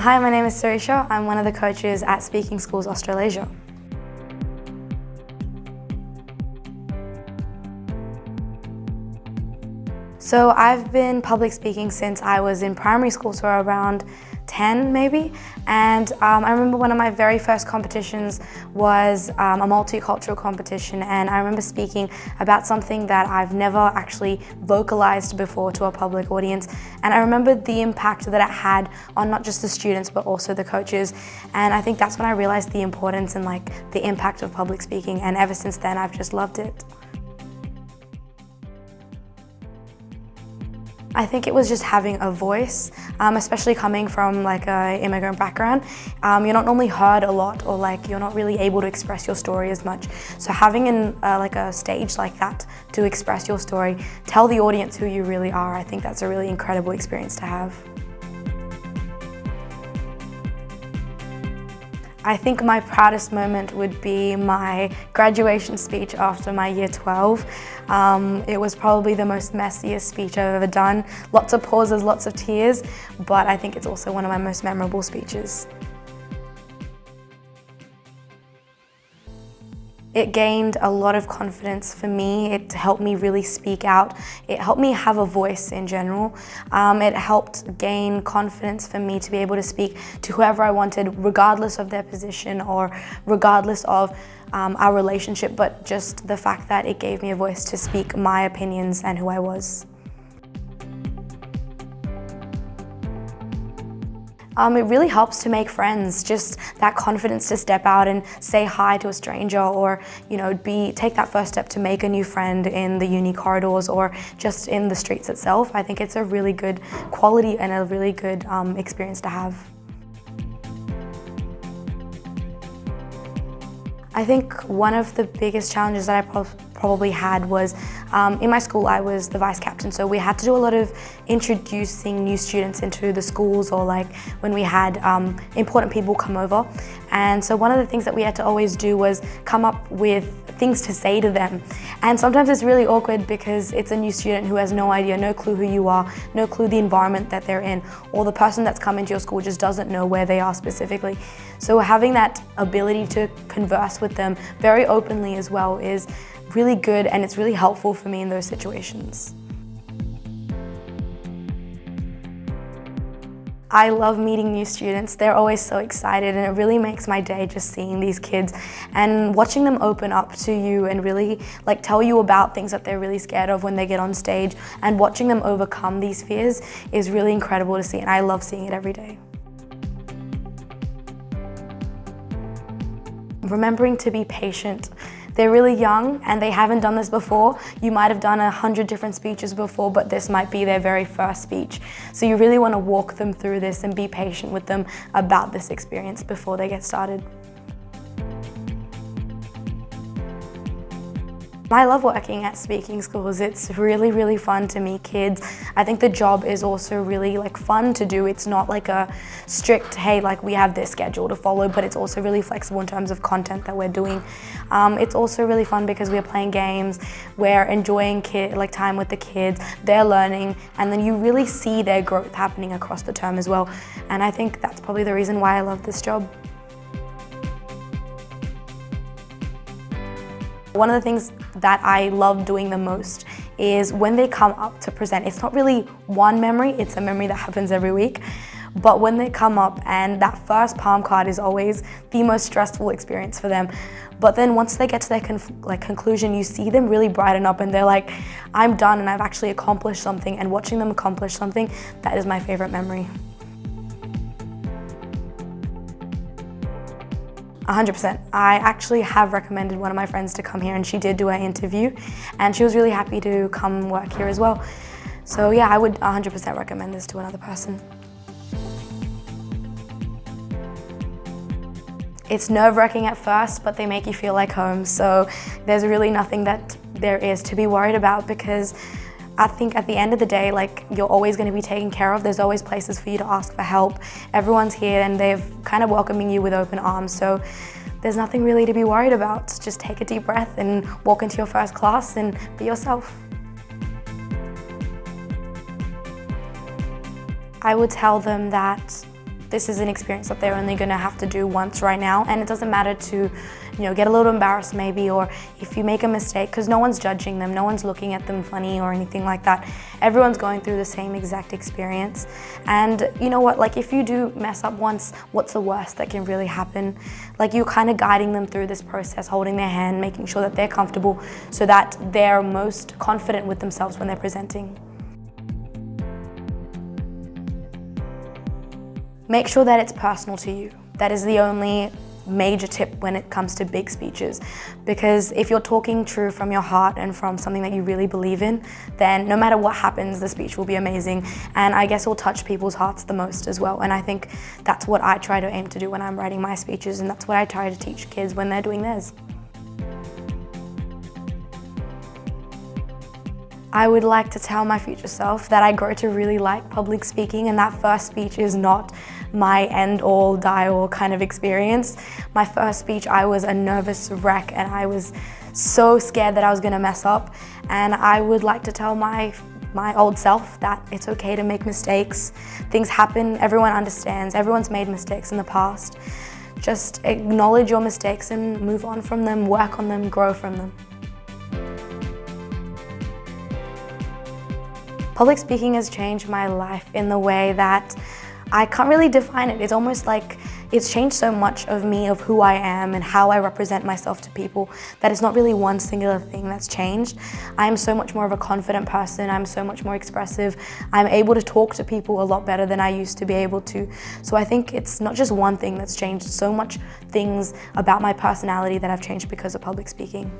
Hi, my name is Saresha. I'm one of the coaches at Speaking Schools Australasia. So I've been public speaking since I was in primary school, so around 10 maybe. And I remember one of my very first competitions was a multicultural competition, and I remember speaking about something that I've never actually vocalized before to a public audience. And I remember the impact that it had on not just the students but also the coaches. And I think that's when I realized the importance and the impact of public speaking, and ever since then I've just loved it. I think it was just having a voice, especially coming from an immigrant background. You're not normally heard a lot, or you're not really able to express your story as much. So having a stage like that to express your story, tell the audience who you really are, I think that's a really incredible experience to have. I think my proudest moment would be my graduation speech after my year 12. It was probably the most messiest speech I've ever done. Lots of pauses, lots of tears, but I think it's also one of my most memorable speeches. It gained a lot of confidence for me. It helped me really speak out. It helped me have a voice in general. It helped gain confidence for me to be able to speak to whoever I wanted, regardless of their position or regardless of our relationship, but just the fact that it gave me a voice to speak my opinions and who I was. It really helps to make friends, just that confidence to step out and say hi to a stranger, or take that first step to make a new friend in the uni corridors or just in the streets itself. I think it's a really good quality and a really good experience to have. I think one of the biggest challenges that I probably had was in my school I was the vice captain, so we had to do a lot of introducing new students into the schools, or when we had important people come over. And so one of the things that we had to always do was come up with things to say to them. And sometimes it's really awkward because it's a new student who has no idea, no clue who you are, no clue the environment that they're in, or the person that's come into your school just doesn't know where they are specifically. So having that ability to converse with them very openly as well is really good, and it's really helpful for me in those situations. I love meeting new students. They're always so excited, and it really makes my day just seeing these kids and watching them open up to you and really tell you about things that they're really scared of when they get on stage, and watching them overcome these fears is really incredible to see, and I love seeing it every day. Remembering to be patient. They're really young and they haven't done this before. You might have done 100 different speeches before, but this might be their very first speech. So you really want to walk them through this and be patient with them about this experience before they get started. I love working at speaking schools. It's really, really fun to meet kids. I think the job is also really fun to do. It's not a strict, hey, we have this schedule to follow, but it's also really flexible in terms of content that we're doing. It's also really fun because we're playing games, we're enjoying time with the kids, they're learning, and then you really see their growth happening across the term as well. And I think that's probably the reason why I love this job. One of the things that I love doing the most is when they come up to present. It's not really one memory, it's a memory that happens every week. But when they come up, and that first palm card is always the most stressful experience for them. But then once they get to their conclusion, you see them really brighten up and they're like, I'm done and I've actually accomplished something. And watching them accomplish something, that is my favorite memory. 100%. I actually have recommended one of my friends to come here, and she did do an interview and she was really happy to come work here as well. So yeah, I would 100% recommend this to another person. It's nerve-wracking at first, but they make you feel like home. So there's really nothing that there is to be worried about, because I think at the end of the day, you're always going to be taken care of. There's always places for you to ask for help. Everyone's here and they're kind of welcoming you with open arms. So there's nothing really to be worried about. Just take a deep breath and walk into your first class and be yourself. I would tell them that this is an experience that they're only going to have to do once right now, and it doesn't matter to, get a little embarrassed maybe, or if you make a mistake, because no one's judging them, no one's looking at them funny or anything like that. Everyone's going through the same exact experience. And you know what, like if you do mess up once, what's the worst that can really happen? Like you're kind of guiding them through this process, holding their hand, making sure that they're comfortable so that they're most confident with themselves when they're presenting. Make sure that it's personal to you. That is the only major tip when it comes to big speeches, because if you're talking true from your heart and from something that you really believe in, then no matter what happens, the speech will be amazing, and I guess it will touch people's hearts the most as well. And I think that's what I try to aim to do when I'm writing my speeches, and that's what I try to teach kids when they're doing theirs. I would like to tell my future self that I grow to really like public speaking, and that first speech is not my end-all, die-all kind of experience. My first speech, I was a nervous wreck and I was so scared that I was gonna mess up. And I would like to tell my old self that it's okay to make mistakes. Things happen, everyone understands, everyone's made mistakes in the past. Just acknowledge your mistakes and move on from them, work on them, grow from them. Public speaking has changed my life in the way that I can't really define it. It's almost like it's changed so much of me, of who I am and how I represent myself to people, that it's not really one singular thing that's changed. I am so much more of a confident person. I'm so much more expressive. I'm able to talk to people a lot better than I used to be able to. So I think it's not just one thing that's changed, so much things about my personality that have changed because of public speaking.